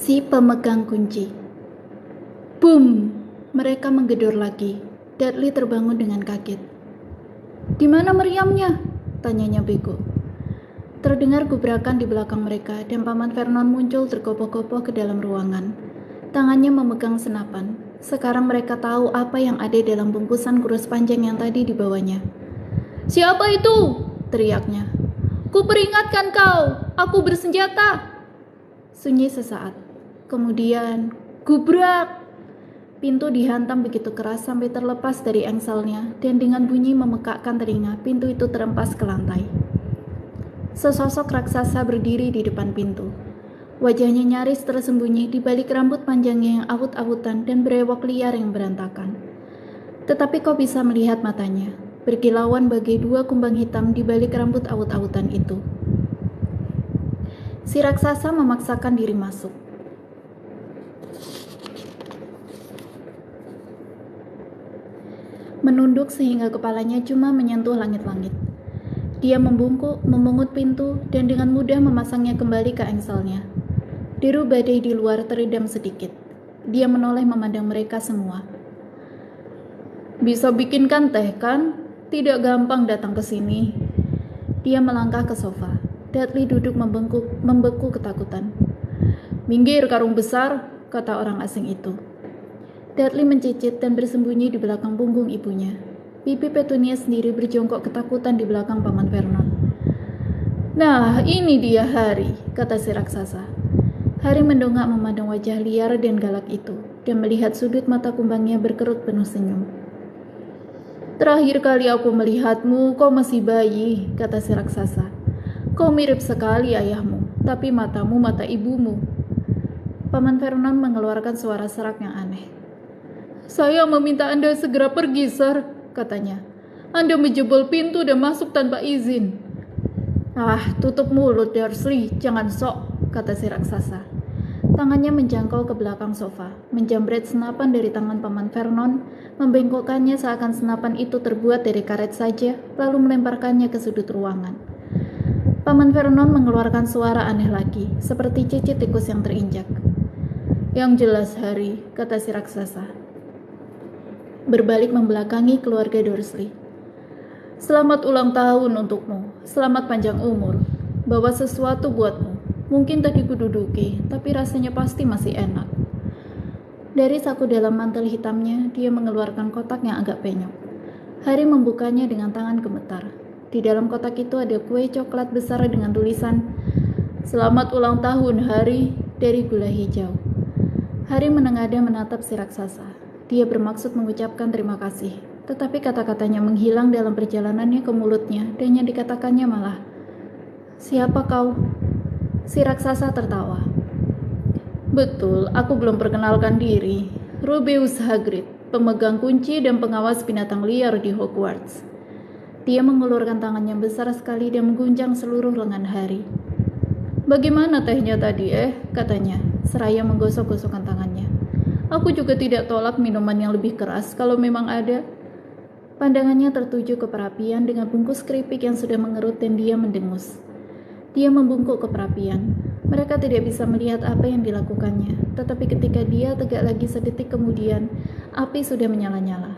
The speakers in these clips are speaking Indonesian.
Si pemegang kunci. Boom! Mereka menggedor lagi. Dudley terbangun dengan kaget. "Di mana meriamnya?" tanyanya bego. Terdengar gebrakan di belakang mereka dan Paman Vernon muncul tergopoh-gopoh ke dalam ruangan. Tangannya memegang senapan. Sekarang mereka tahu apa yang ada dalam bungkusan kurus panjang yang tadi dibawanya. "Siapa itu?" teriaknya. "Ku peringatkan kau, aku bersenjata." Sunyi sesaat. Kemudian, gubrak! Pintu dihantam begitu keras sampai terlepas dari engselnya dan dengan bunyi memekakkan telinga, pintu itu terempas ke lantai. Sesosok raksasa berdiri di depan pintu. Wajahnya nyaris tersembunyi di balik rambut panjangnya yang awut-awutan dan berewok liar yang berantakan. Tetapi kau bisa melihat matanya, berkilauan bagai dua kumbang hitam di balik rambut awut-awutan itu. Si raksasa memaksakan diri masuk. Menunduk sehingga kepalanya cuma menyentuh langit-langit. Dia membungkuk, memungut pintu, dan dengan mudah memasangnya kembali ke engselnya. Deru badai di luar teredam sedikit. Dia menoleh memandang mereka semua. "Bisa bikinkan teh, kan? Tidak gampang datang ke sini." Dia melangkah ke sofa. Dudley duduk membeku ketakutan. "Minggir, karung besar," kata orang asing itu. Dudley mencicit dan bersembunyi di belakang punggung ibunya. Bibi Petunia sendiri berjongkok ketakutan di belakang Paman Vernon. "Nah, ini dia Harry," kata si raksasa. Harry mendongak memandang wajah liar dan galak itu, dan melihat sudut mata kumbangnya berkerut penuh senyum. "Terakhir kali aku melihatmu, kau masih bayi," kata si raksasa. "Kau mirip sekali ayahmu, tapi matamu mata ibumu." Paman Vernon mengeluarkan suara serak yang aneh. "Saya meminta Anda segera pergi, Sir," katanya. "Anda menjebol pintu dan masuk tanpa izin." "Ah, tutup mulut, Dursley, jangan sok," kata si raksasa. Tangannya menjangkau ke belakang sofa, menjambret senapan dari tangan Paman Vernon, membengkokkannya seakan senapan itu terbuat dari karet saja, lalu melemparkannya ke sudut ruangan. Paman Vernon mengeluarkan suara aneh lagi, seperti cicit tikus yang terinjak. "Yang jelas, Harry," kata si raksasa. Berbalik membelakangi keluarga Dursley. "Selamat ulang tahun untukmu, selamat panjang umur. Bawa sesuatu buatmu. Mungkin tadi kududuki, tapi rasanya pasti masih enak." Dari saku dalam mantel hitamnya, dia mengeluarkan kotak yang agak penyok. Harry membukanya dengan tangan gemetar. Di dalam kotak itu ada kue coklat besar dengan tulisan, "Selamat ulang tahun, Harry," dari gula hijau. Harry menengadah menatap si raksasa. Dia bermaksud mengucapkan terima kasih, tetapi kata-katanya menghilang dalam perjalanannya ke mulutnya, dan yang dikatakannya malah, "Siapa kau?" Si raksasa tertawa. "Betul, aku belum perkenalkan diri. Rubeus Hagrid, pemegang kunci dan pengawas binatang liar di Hogwarts." Dia mengulurkan tangannya besar sekali dan mengguncang seluruh lengan Harry. "Bagaimana tehnya tadi, katanya, seraya menggosok-gosokkan tangannya. "Aku juga tidak tolak minuman yang lebih keras kalau memang ada." Pandangannya tertuju ke perapian dengan bungkus keripik yang sudah mengerut dan dia mendengus. Dia membungkuk ke perapian. Mereka tidak bisa melihat apa yang dilakukannya, tetapi ketika dia tegak lagi sedetik kemudian, api sudah menyala-nyala.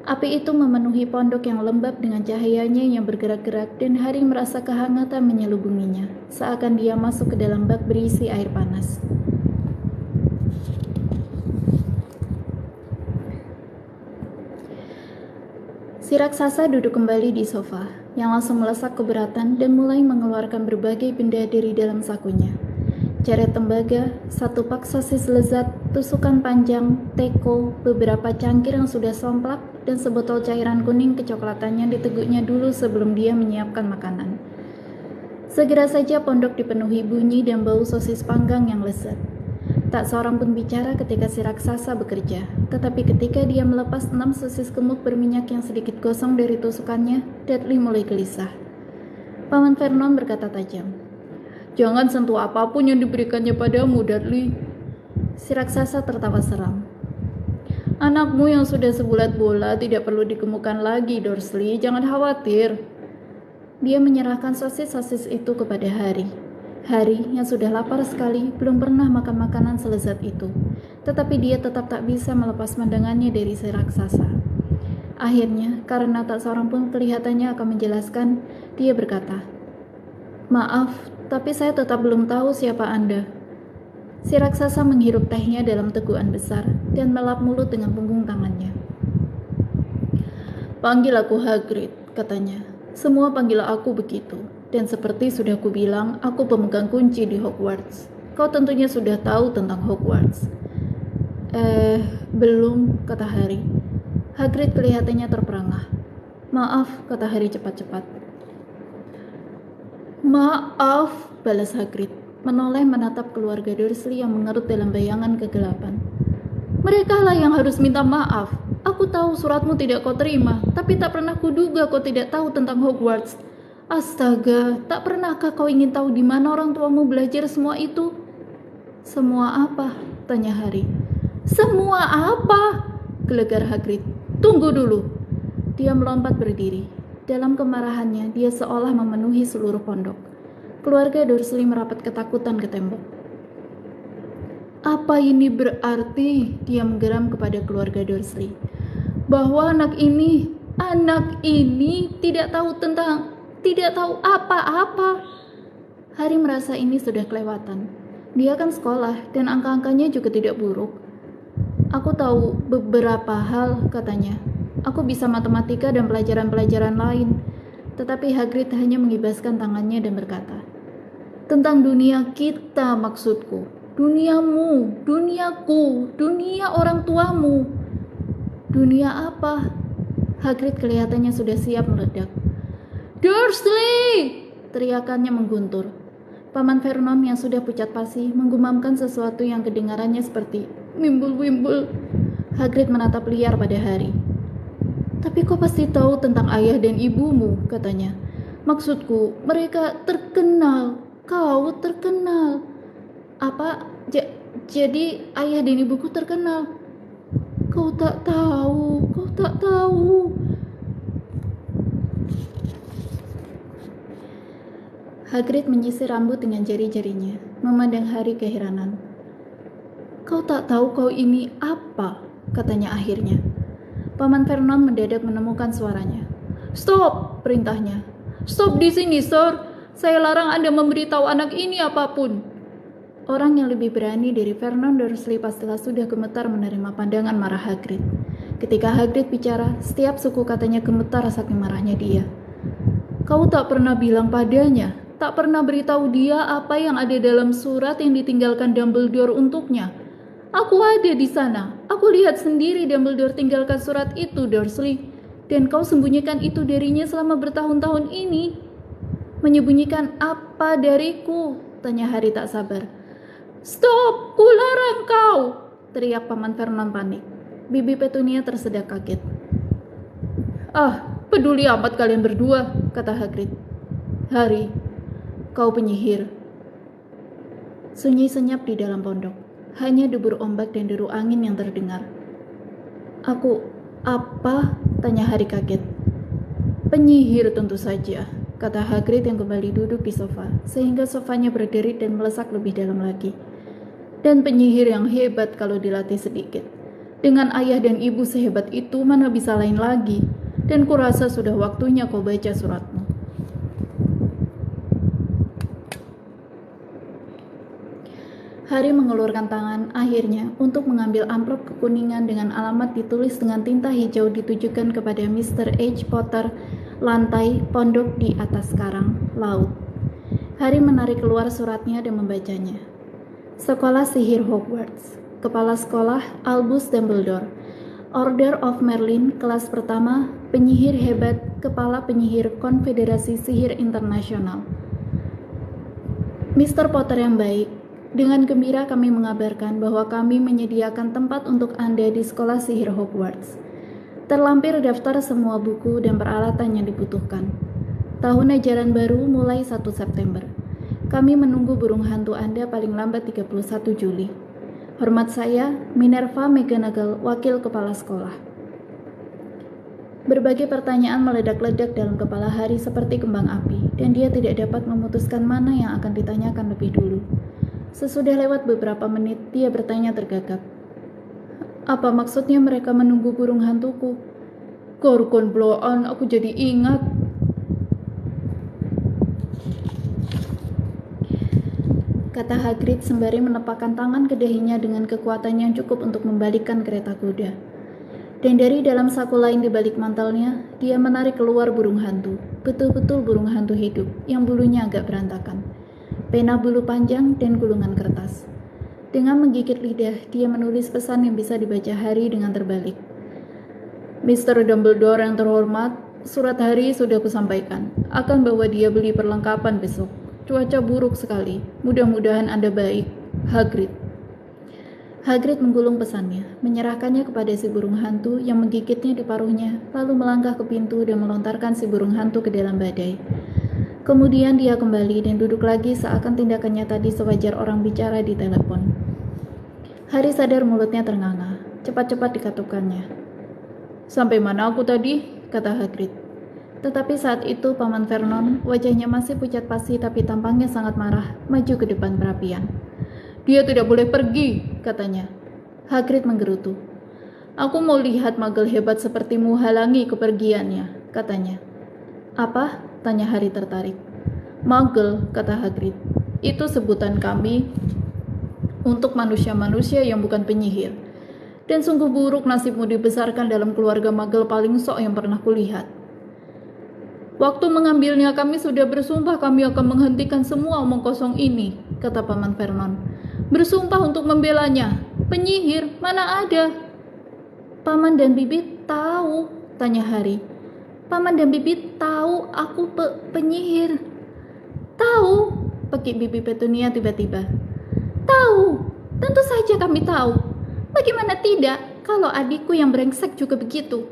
Api itu memenuhi pondok yang lembab dengan cahayanya yang bergerak-gerak dan Harry merasa kehangatan menyelubunginya, seakan dia masuk ke dalam bak berisi air panas. Si raksasa duduk kembali di sofa, yang langsung melesak keberatan dan mulai mengeluarkan berbagai benda dari dalam sakunya. Ceret tembaga, satu pak sosis lezat, tusukan panjang, teko, beberapa cangkir yang sudah somplak, dan sebotol cairan kuning kecoklatannya diteguknya dulu sebelum dia menyiapkan makanan. Segera saja pondok dipenuhi bunyi dan bau sosis panggang yang lezat. Tak seorang pun bicara ketika si raksasa bekerja, tetapi ketika dia melepas 6 sosis gemuk berminyak yang sedikit gosong dari tusukannya, Dudley mulai gelisah. Paman Vernon berkata tajam, "Jangan sentuh apapun yang diberikannya padamu, Dudley." Si raksasa tertawa seram. "Anakmu yang sudah sebulat bola tidak perlu digemukkan lagi, Dursley. Jangan khawatir." Dia menyerahkan sosis-sosis itu kepada Harry. Harry yang sudah lapar sekali belum pernah makan makanan selezat itu, tetapi dia tetap tak bisa melepas pandangannya dari si raksasa. Akhirnya, karena tak seorang pun kelihatannya akan menjelaskan, dia berkata, "Maaf, tapi saya tetap belum tahu siapa Anda." Si raksasa menghirup tehnya dalam tegukan besar dan melap mulut dengan punggung tangannya. "Panggil aku Hagrid," katanya. "Semua panggil aku begitu. Dan seperti sudah kubilang, aku pemegang kunci di Hogwarts. Kau tentunya sudah tahu tentang Hogwarts." Belum," kata Harry. Hagrid kelihatannya terperangah. "Maaf," kata Harry cepat-cepat. "Maaf," balas Hagrid, menoleh menatap keluarga Dursley yang mengerut dalam bayangan kegelapan. "Mereka lah yang harus minta maaf. Aku tahu suratmu tidak kau terima, tapi tak pernah kuduga kau tidak tahu tentang Hogwarts. Astaga, tak pernahkah kau ingin tahu di mana orang tuamu belajar semua itu?" "Semua apa?" tanya Harry. "Semua apa?" gelegar Hagrid. "Tunggu dulu." Dia melompat berdiri. Dalam kemarahannya, dia seolah memenuhi seluruh pondok. Keluarga Dursley merapat ketakutan ke tembok. "Apa ini berarti?" dia menggeram kepada keluarga Dursley. "Bahwa anak ini tidak tahu apa-apa." Harry merasa ini sudah kelewatan. Dia kan sekolah dan angka-angkanya juga tidak buruk. "Aku tahu beberapa hal," katanya. "Aku bisa matematika dan pelajaran-pelajaran lain." Tetapi Hagrid hanya mengibaskan tangannya dan berkata, "Tentang dunia kita maksudku. Duniamu, duniaku, dunia orang tuamu." "Dunia apa?" Hagrid kelihatannya sudah siap meledak. "Dursley!" teriakannya mengguntur. Paman Vernon yang sudah pucat pasi menggumamkan sesuatu yang kedengarannya seperti "Wimble-wimble." Hagrid menatap liar pada Harry. "Tapi kau pasti tahu tentang ayah dan ibumu," katanya. "Maksudku, mereka terkenal. Kau terkenal." "Apa? Jadi ayah dan ibuku terkenal?" Kau tak tahu. Hagrid menyisir rambut dengan jari-jarinya, memandang Harry keheranan. "Kau tak tahu kau ini apa?" katanya akhirnya. Paman Vernon mendadak menemukan suaranya. "Stop!" perintahnya. "Stop di sini, Sir. Saya larang Anda memberitahu anak ini apapun." Orang yang lebih berani dari Vernon Dursley pastilah sudah gemetar menerima pandangan marah Hagrid. Ketika Hagrid bicara, setiap suku katanya gemetar saking marahnya dia. "Kau tak pernah bilang padanya, tak pernah beritahu dia apa yang ada dalam surat yang ditinggalkan Dumbledore untuknya. Aku ada di sana. Aku lihat sendiri Dumbledore tinggalkan surat itu, Dursley. Dan kau sembunyikan itu darinya selama bertahun-tahun ini." "Menyembunyikan apa dariku?" tanya Harry tak sabar. "Stop! Kularang kau!" teriak Paman Vernon panik. Bibi Petunia tersedak kaget. Peduli amat kalian berdua," kata Hagrid. "Harry, kau penyihir." Sunyi senyap di dalam pondok. Hanya debur ombak dan deru angin yang terdengar. "Aku apa?" tanya Harry kaget. "Penyihir tentu saja," kata Hagrid yang kembali duduk di sofa, sehingga sofanya berderit dan melesak lebih dalam lagi. "Dan penyihir yang hebat kalau dilatih sedikit. Dengan ayah dan ibu sehebat itu, mana bisa lain lagi? Dan kurasa sudah waktunya kau baca suratmu." Harry mengulurkan tangan akhirnya untuk mengambil amplop kekuningan dengan alamat ditulis dengan tinta hijau ditujukan kepada Mr. H. Potter, lantai pondok di atas karang laut. Harry menarik keluar suratnya dan membacanya. Sekolah Sihir Hogwarts. Kepala Sekolah Albus Dumbledore. Order of Merlin, kelas pertama, penyihir hebat, kepala penyihir Konfederasi Sihir Internasional. Mr. Potter yang baik, dengan gembira kami mengabarkan bahwa kami menyediakan tempat untuk Anda di Sekolah Sihir Hogwarts. Terlampir daftar semua buku dan peralatan yang dibutuhkan. Tahun ajaran baru mulai 1 September. Kami menunggu burung hantu Anda paling lambat 31 Juli. Hormat saya, Minerva McGonagall, Wakil Kepala Sekolah. Berbagai pertanyaan meledak-ledak dalam kepala Hari seperti kembang api, dan dia tidak dapat memutuskan mana yang akan ditanyakan lebih dulu. Sesudah lewat beberapa menit, dia bertanya tergagap. Apa maksudnya mereka menunggu burung hantuku? Korkon bloan, aku jadi ingat. Kata Hagrid sembari menepakkan tangan ke dahinya dengan kekuatan yang cukup untuk membalikkan kereta kuda. Dan dari dalam saku lain di balik mantelnya, dia menarik keluar burung hantu. Betul-betul burung hantu hidup, yang bulunya agak berantakan. Pena bulu panjang dan gulungan kertas. Dengan menggigit lidah, dia menulis pesan yang bisa dibaca Harry dengan terbalik. Mr. Dumbledore yang terhormat, surat Harry sudah kusampaikan. Akan bawa dia beli perlengkapan besok. Cuaca buruk sekali. Mudah-mudahan Anda baik. Hagrid. Hagrid menggulung pesannya, menyerahkannya kepada si burung hantu yang menggigitnya di paruhnya, lalu melangkah ke pintu dan melontarkan si burung hantu ke dalam badai. Kemudian dia kembali dan duduk lagi seakan tindakannya tadi sewajar orang bicara di telepon. Harry sadar mulutnya ternganga. Cepat-cepat dikatukannya. Sampai mana aku tadi? Kata Hagrid. Tetapi saat itu Paman Vernon, wajahnya masih pucat pasi tapi tampangnya sangat marah, maju ke depan perapian. Dia tidak boleh pergi, katanya. Hagrid menggerutu. Aku mau lihat magel hebat sepertimu halangi kepergiannya, katanya. Apa? Tanya Harry tertarik. Magel, kata Hagrid. Itu sebutan kami untuk manusia-manusia yang bukan penyihir. Dan sungguh buruk nasibmu dibesarkan dalam keluarga magel paling sok yang pernah kulihat. Waktu mengambilnya kami sudah bersumpah kami akan menghentikan semua omong kosong ini, kata Paman Vernon. Bersumpah untuk membelanya. Penyihir, mana ada? Paman dan Bibi tahu, tanya Harry. Paman dan Bibi tahu aku penyihir. Tahu, pekik Bibi Petunia tiba-tiba. Tahu, tentu saja kami tahu. Bagaimana tidak, kalau adikku yang brengsek juga begitu.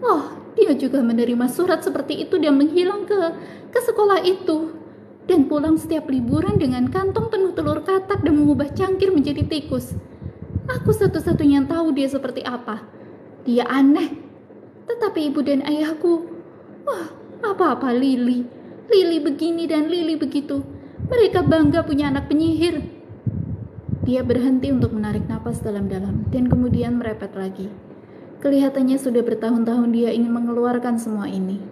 Oh, dia juga menerima surat seperti itu dan menghilang ke sekolah itu. Dan pulang setiap liburan dengan kantong penuh telur katak dan mengubah cangkir menjadi tikus. Aku satu-satunya yang tahu dia seperti apa. Dia aneh. Tetapi ibu dan ayahku, wah, apa-apa Lily. Lily begini dan Lily begitu. Mereka bangga punya anak penyihir. Dia berhenti untuk menarik napas dalam-dalam dan kemudian merepet lagi. Kelihatannya sudah bertahun-tahun dia ingin mengeluarkan semua ini.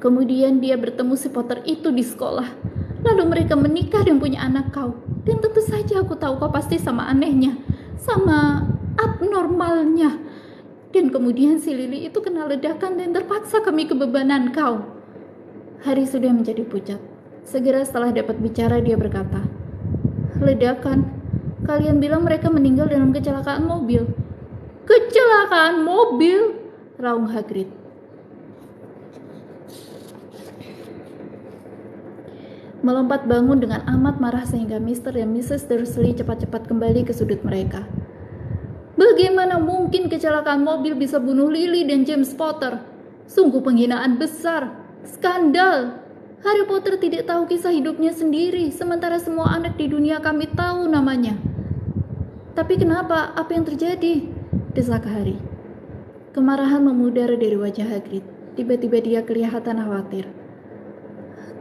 Kemudian dia bertemu si Potter itu di sekolah. Lalu mereka menikah dan punya anak kau. Dan tentu saja aku tahu kau pasti sama anehnya, sama abnormalnya. Dan kemudian si Lily itu kena ledakan dan terpaksa kami kebebanan kau. Harry sudah menjadi pucat. Segera setelah dapat bicara dia berkata, ledakan? Kalian bilang mereka meninggal dalam kecelakaan mobil. Kecelakaan mobil? Raung Hagrid. Melompat bangun dengan amat marah sehingga Mr. dan Mrs. Dursley cepat-cepat kembali ke sudut mereka. Bagaimana mungkin kecelakaan mobil bisa bunuh Lily dan James Potter? Sungguh penghinaan besar. Skandal. Harry Potter tidak tahu kisah hidupnya sendiri, sementara semua anak di dunia kami tahu namanya. Tapi kenapa? Apa yang terjadi? Desak Harry. Kemarahan memudar dari wajah Hagrid. Tiba-tiba dia kelihatan khawatir.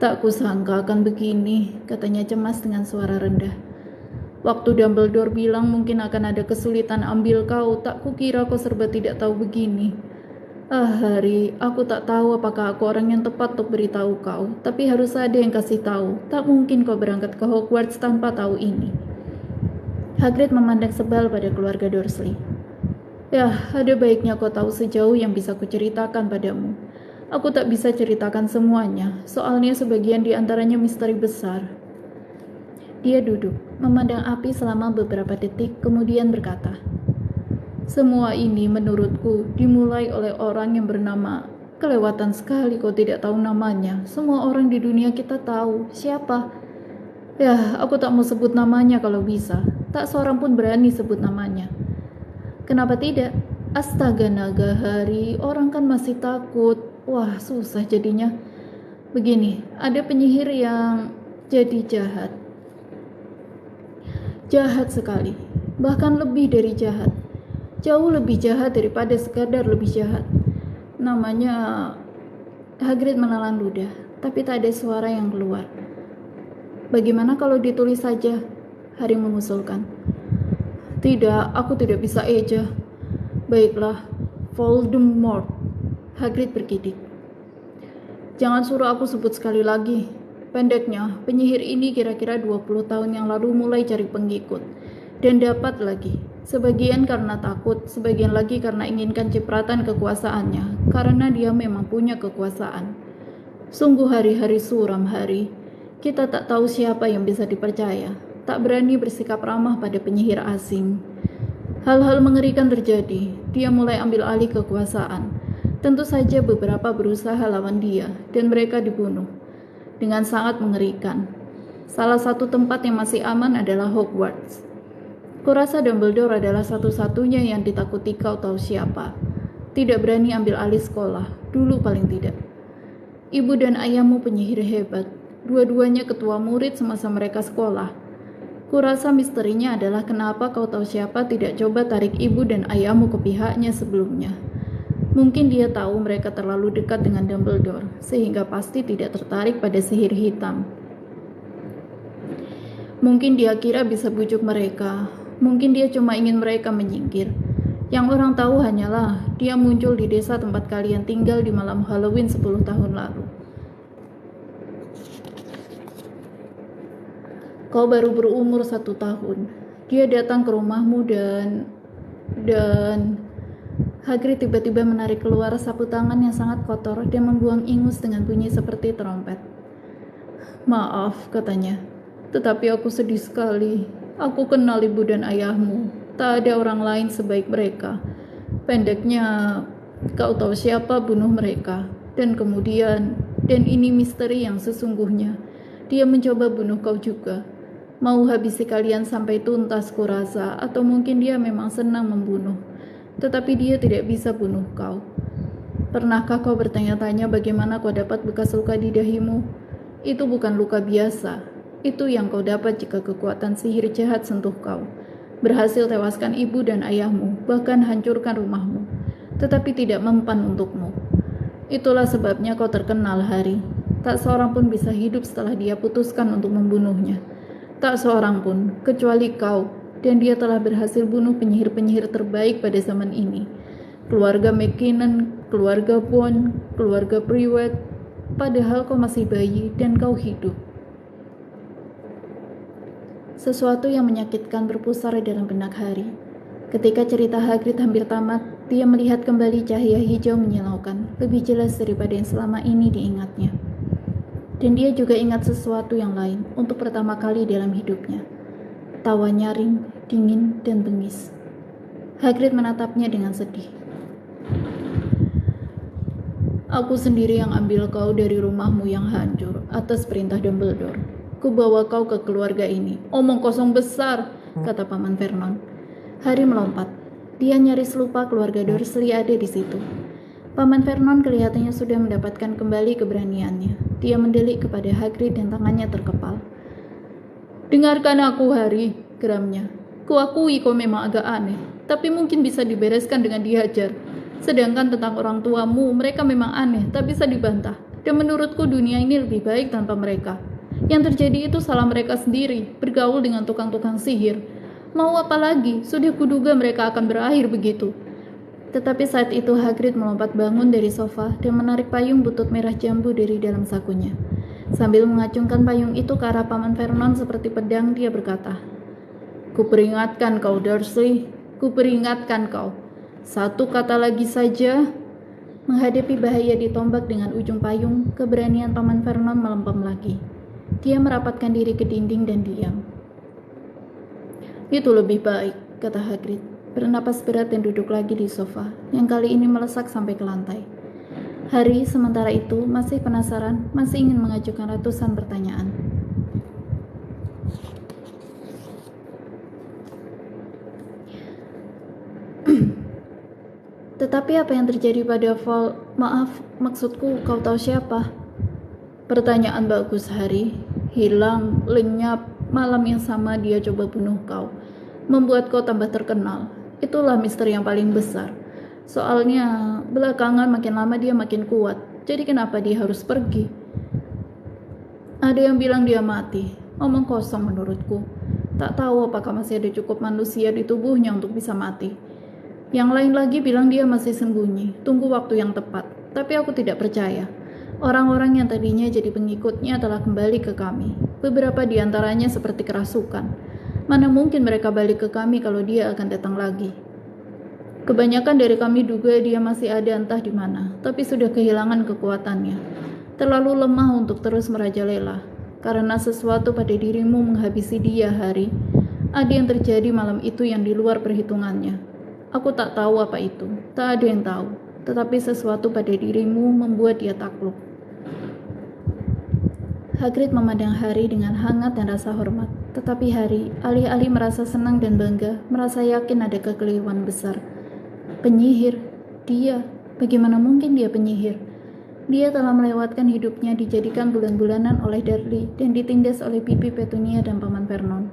Tak kusangka akan begini, katanya cemas dengan suara rendah. Waktu Dumbledore bilang mungkin akan ada kesulitan ambil kau, tak kukira kau serba tidak tahu begini. Ah Harry, aku tak tahu apakah aku orang yang tepat untuk beritahu kau, tapi harus ada yang kasih tahu. Tak mungkin kau berangkat ke Hogwarts tanpa tahu ini. Hagrid memandang sebal pada keluarga Dursley. Ya, ada baiknya kau tahu sejauh yang bisa kuceritakan padamu. Aku tak bisa ceritakan semuanya, soalnya sebagian di antaranya misteri besar. Dia duduk, memandang api selama beberapa detik, kemudian berkata, semua ini menurutku dimulai oleh orang yang bernama, kelewatan sekali kau tidak tahu namanya. Semua orang di dunia kita tahu, siapa? Ya, aku tak mau sebut namanya kalau bisa. Tak seorang pun berani sebut namanya. Kenapa tidak? Astaga naga Harry, orang kan masih takut. Wah, susah jadinya. Begini, ada penyihir yang jadi jahat. Jahat sekali, bahkan lebih dari jahat. Jauh lebih jahat daripada sekadar lebih jahat. Namanya Hagrid menelan ludah, tapi tak ada suara yang keluar. Bagaimana kalau ditulis saja? Harry mengusulkan. Tidak, aku tidak bisa eja. Baiklah, Voldemort. Hagrid bergidik. Jangan suruh aku sebut sekali lagi. Pendeknya, penyihir ini kira-kira 20 tahun yang lalu mulai cari pengikut. Dan dapat lagi. Sebagian karena takut, sebagian lagi karena inginkan cipratan kekuasaannya. Karena dia memang punya kekuasaan. Sungguh hari-hari suram, Harry. Kita tak tahu siapa yang bisa dipercaya. Tak berani bersikap ramah pada penyihir asing. Hal-hal mengerikan terjadi. Dia mulai ambil alih kekuasaan. Tentu saja beberapa berusaha lawan dia, dan mereka dibunuh. Dengan sangat mengerikan. Salah satu tempat yang masih aman adalah Hogwarts. Kurasa Dumbledore adalah satu-satunya yang ditakuti kau tahu siapa. Tidak berani ambil alih sekolah, dulu paling tidak. Ibu dan ayahmu penyihir hebat. Dua-duanya ketua murid semasa mereka sekolah. Kurasa misterinya adalah kenapa kau tahu siapa tidak coba tarik ibu dan ayahmu ke pihaknya sebelumnya. Mungkin dia tahu mereka terlalu dekat dengan Dumbledore, sehingga pasti tidak tertarik pada sihir hitam. Mungkin dia kira bisa bujuk mereka. Mungkin dia cuma ingin mereka menyingkir. Yang orang tahu hanyalah dia muncul di desa tempat kalian tinggal di malam Halloween 10 tahun lalu. Kau baru berumur 1 tahun. Dia datang ke rumahmu dan Hagrid tiba-tiba menarik keluar sapu tangan yang sangat kotor dan membuang ingus dengan bunyi seperti trompet. Maaf, katanya. Tetapi aku sedih sekali. Aku kenal ibu dan ayahmu. Tak ada orang lain sebaik mereka. Pendeknya, kau tahu siapa bunuh mereka. Dan kemudian, dan ini misteri yang sesungguhnya, dia mencoba bunuh kau juga. Mau habisi kalian sampai tuntas kurasa, atau mungkin dia memang senang membunuh. Tetapi dia tidak bisa bunuh kau. Pernahkah kau bertanya-tanya bagaimana kau dapat bekas luka di dahimu? Itu bukan luka biasa. Itu yang kau dapat jika kekuatan sihir jahat sentuh kau. Berhasil tewaskan ibu dan ayahmu, bahkan hancurkan rumahmu. Tetapi tidak mempan untukmu. Itulah sebabnya kau terkenal, Harry. Tak seorang pun bisa hidup setelah dia putuskan untuk membunuhnya. Tak seorang pun, kecuali kau. Dan dia telah berhasil bunuh penyihir-penyihir terbaik pada zaman ini. Keluarga McKinnon, keluarga Bond, keluarga Privet. Padahal kau masih bayi dan kau hidup. Sesuatu yang menyakitkan berpusar dalam benak Harry. Ketika cerita Hagrid hampir tamat, dia melihat kembali cahaya hijau menyilaukan, lebih jelas daripada yang selama ini diingatnya. Dan dia juga ingat sesuatu yang lain untuk pertama kali dalam hidupnya. Tawa nyaring, dingin, dan bengis. Hagrid menatapnya dengan sedih. Aku sendiri yang ambil kau dari rumahmu yang hancur atas perintah Dumbledore. Ku bawa kau ke keluarga ini. Omong kosong besar, kata Paman Vernon. Harry melompat. Dia nyaris lupa keluarga Dursley ada di situ. Paman Vernon kelihatannya sudah mendapatkan kembali keberaniannya. Dia mendelik kepada Hagrid dan tangannya terkepal. Dengarkan aku, Harry, geramnya. Kuakui kau memang agak aneh, tapi mungkin bisa dibereskan dengan dihajar. Sedangkan tentang orang tuamu, mereka memang aneh, tak bisa dibantah. Dan menurutku dunia ini lebih baik tanpa mereka. Yang terjadi itu salah mereka sendiri, bergaul dengan tukang-tukang sihir. Mau apa lagi? Sudah kuduga mereka akan berakhir begitu. Tetapi saat itu Hagrid melompat bangun dari sofa dan menarik payung butut merah jambu dari dalam sakunya. Sambil mengacungkan payung itu ke arah Paman Vernon seperti pedang, dia berkata, Kuperingatkan kau, Dursley. Kuperingatkan kau. Satu kata lagi saja. Menghadapi bahaya ditombak dengan ujung payung, keberanian Paman Vernon melempem lagi. Dia merapatkan diri ke dinding dan diam. Itu lebih baik, kata Hagrid. Bernapas berat dan duduk lagi di sofa, yang kali ini melesak sampai ke lantai. Harry sementara itu masih penasaran, masih ingin mengajukan ratusan pertanyaan. Tetapi apa yang terjadi pada Maaf, maksudku kau tahu siapa? Pertanyaan bagus, Harry. Hilang, lenyap, malam yang sama dia coba bunuh kau. Membuat kau tambah terkenal. Itulah misteri yang paling besar. Soalnya belakangan makin lama dia makin kuat. Jadi kenapa dia harus pergi? Ada yang bilang dia mati. Omong kosong menurutku. Tak tahu apakah masih ada cukup manusia di tubuhnya untuk bisa mati. Yang lain lagi bilang dia masih sembunyi, tunggu waktu yang tepat. Tapi aku tidak percaya. Orang-orang yang tadinya jadi pengikutnya telah kembali ke kami. Beberapa di antaranya seperti kerasukan. Mana mungkin mereka balik ke kami kalau dia akan datang lagi. Kebanyakan dari kami duga dia masih ada entah di mana, tapi sudah kehilangan kekuatannya. Terlalu lemah untuk terus merajalela. Karena sesuatu pada dirimu menghabisi dia, Hari. Ada yang terjadi malam itu yang di luar perhitungannya. Aku tak tahu apa itu, tak ada yang tahu. Tetapi sesuatu pada dirimu membuat dia takluk. Hagrid memandang Hari dengan hangat dan rasa hormat. Tetapi Hari, alih-alih merasa senang dan bangga, merasa yakin ada kekeliruan besar. Penyihir, dia, bagaimana mungkin dia penyihir? Dia telah melewatkan hidupnya dijadikan bulan-bulanan oleh Dudley dan ditindas oleh Bibi Petunia dan Paman Vernon.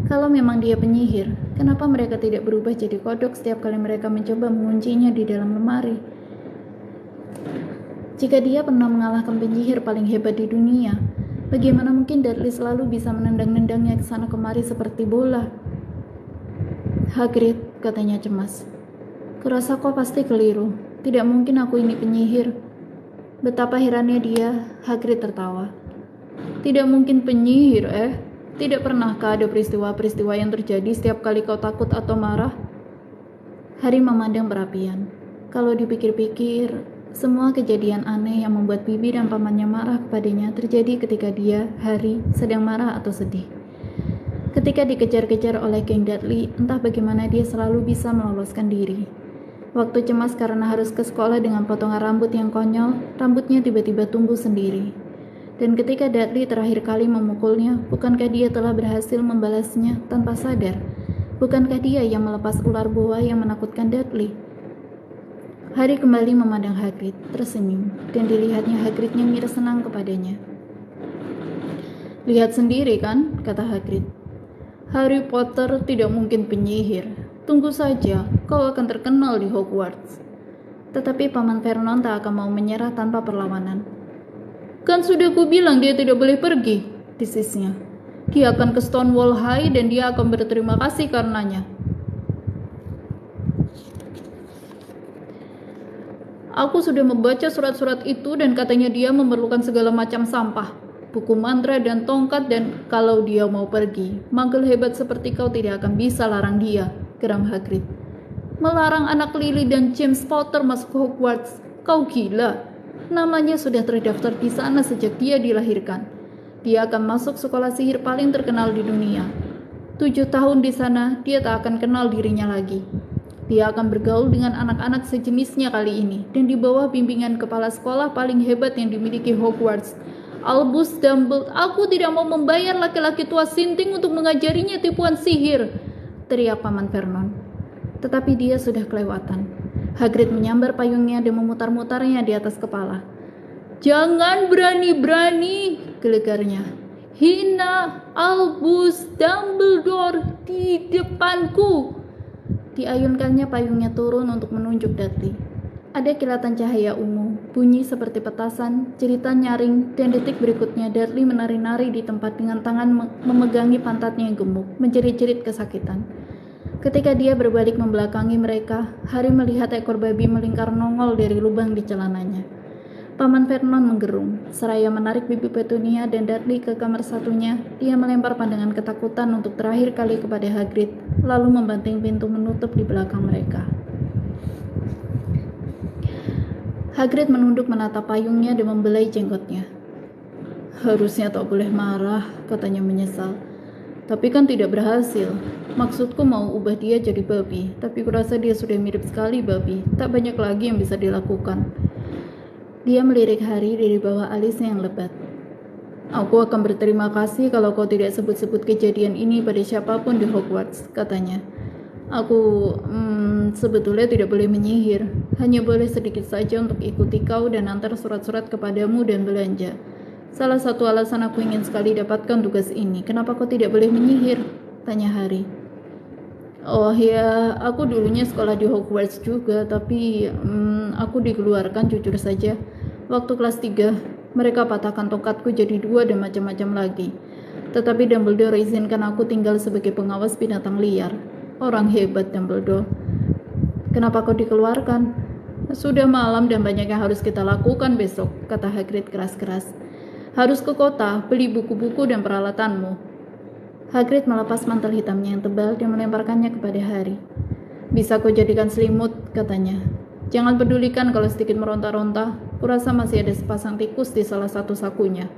Kalau memang dia penyihir, kenapa mereka tidak berubah jadi kodok setiap kali mereka mencoba menguncinya di dalam lemari? Jika dia pernah mengalahkan penyihir paling hebat di dunia, bagaimana mungkin Dudley selalu bisa menendang-nendangnya ke sana kemari seperti bola? Hagrid, katanya cemas. Kurasa kau pasti keliru. Tidak mungkin aku ini penyihir. Betapa herannya dia, Hagrid tertawa. Tidak mungkin penyihir, Tidak pernahkah ada peristiwa-peristiwa yang terjadi setiap kali kau takut atau marah? Harry memandang berapian. Kalau dipikir-pikir, semua kejadian aneh yang membuat Bibi dan pamannya marah kepadanya terjadi ketika dia, Harry, sedang marah atau sedih. Ketika dikejar-kejar oleh geng Dudley, entah bagaimana dia selalu bisa meloloskan diri. Waktu cemas karena harus ke sekolah dengan potongan rambut yang konyol, rambutnya tiba-tiba tumbuh sendiri. Dan ketika Dudley terakhir kali memukulnya, bukankah dia telah berhasil membalasnya tanpa sadar? Bukankah dia yang melepas ular boa yang menakutkan Dudley? Harry kembali memandang Hagrid, tersenyum, dan dilihatnya Hagrid nyengir senang kepadanya. Lihat sendiri kan, kata Hagrid. Harry Potter tidak mungkin penyihir. Tunggu saja, kau akan terkenal di Hogwarts. Tetapi Paman Vernon tak akan mau menyerah tanpa perlawanan. Kan sudah kubilang dia tidak boleh pergi, desisnya. Dia akan ke Stonewall High dan dia akan berterima kasih karenanya. Aku sudah membaca surat-surat itu dan katanya dia memerlukan segala macam sampah, buku mantra dan tongkat, dan kalau dia mau pergi, muggle hebat seperti kau tidak akan bisa larang dia, geram Hagrid. Melarang anak Lily dan James Potter masuk Hogwarts? Kau gila. Namanya sudah terdaftar di sana sejak dia dilahirkan. Dia akan masuk sekolah sihir paling terkenal di dunia. 7 tahun di sana, dia tak akan kenal dirinya lagi. Dia akan bergaul dengan anak-anak sejenisnya kali ini, dan di bawah bimbingan kepala sekolah paling hebat yang dimiliki Hogwarts, Albus Dumbledore. Aku tidak mau membayar laki-laki tua sinting untuk mengajarinya tipuan sihir, teriak Paman Vernon. Tetapi dia sudah kelewatan. Hagrid menyambar payungnya dan memutar-mutarnya di atas kepala. Jangan berani-berani, gelegarnya. Hina Albus Dumbledore di depanku. Diayunkannya payungnya turun untuk menunjuk Dudley. Ada kilatan cahaya ungu, bunyi seperti petasan, jeritan nyaring, dan detik berikutnya Dudley menari-nari di tempat dengan tangan memegangi pantatnya yang gemuk, menjerit-jerit kesakitan. Ketika dia berbalik membelakangi mereka, Harry melihat ekor babi melingkar nongol dari lubang di celananya. Paman Vernon menggerung, seraya menarik Bibi Petunia dan Dudley ke kamar satunya. Dia melempar pandangan ketakutan untuk terakhir kali kepada Hagrid, lalu membanting pintu menutup di belakang mereka. Hagrid menunduk menatap payungnya dan membelai jenggotnya. Harusnya tak boleh marah, katanya menyesal. Tapi kan tidak berhasil. Maksudku mau ubah dia jadi babi, tapi kurasa dia sudah mirip sekali babi. Tak banyak lagi yang bisa dilakukan. Dia melirik Harry dari bawah alisnya yang lebat. Aku akan berterima kasih kalau kau tidak sebut-sebut kejadian ini pada siapapun di Hogwarts, katanya. Aku sebetulnya tidak boleh menyihir, hanya boleh sedikit saja untuk ikuti kau dan antar surat-surat kepadamu dan belanja. Salah satu alasan aku ingin sekali dapatkan tugas ini. Kenapa kau tidak boleh menyihir? Tanya Harry. Oh ya, aku dulunya sekolah di Hogwarts juga, tapi aku dikeluarkan jujur saja. Waktu kelas 3, mereka patahkan tongkatku jadi 2 dan macam-macam lagi. Tetapi Dumbledore izinkan aku tinggal sebagai pengawas binatang liar. Orang hebat Dumbledore. Kenapa kau dikeluarkan? Sudah malam dan banyak yang harus kita lakukan besok, kata Hagrid keras-keras. Harus ke kota, beli buku-buku dan peralatanmu. Hagrid melepas mantel hitamnya yang tebal dan melemparkannya kepada Harry. Bisa kau jadikan selimut, katanya. Jangan pedulikan kalau sedikit meronta-ronta. Kurasa masih ada sepasang tikus di salah satu sakunya.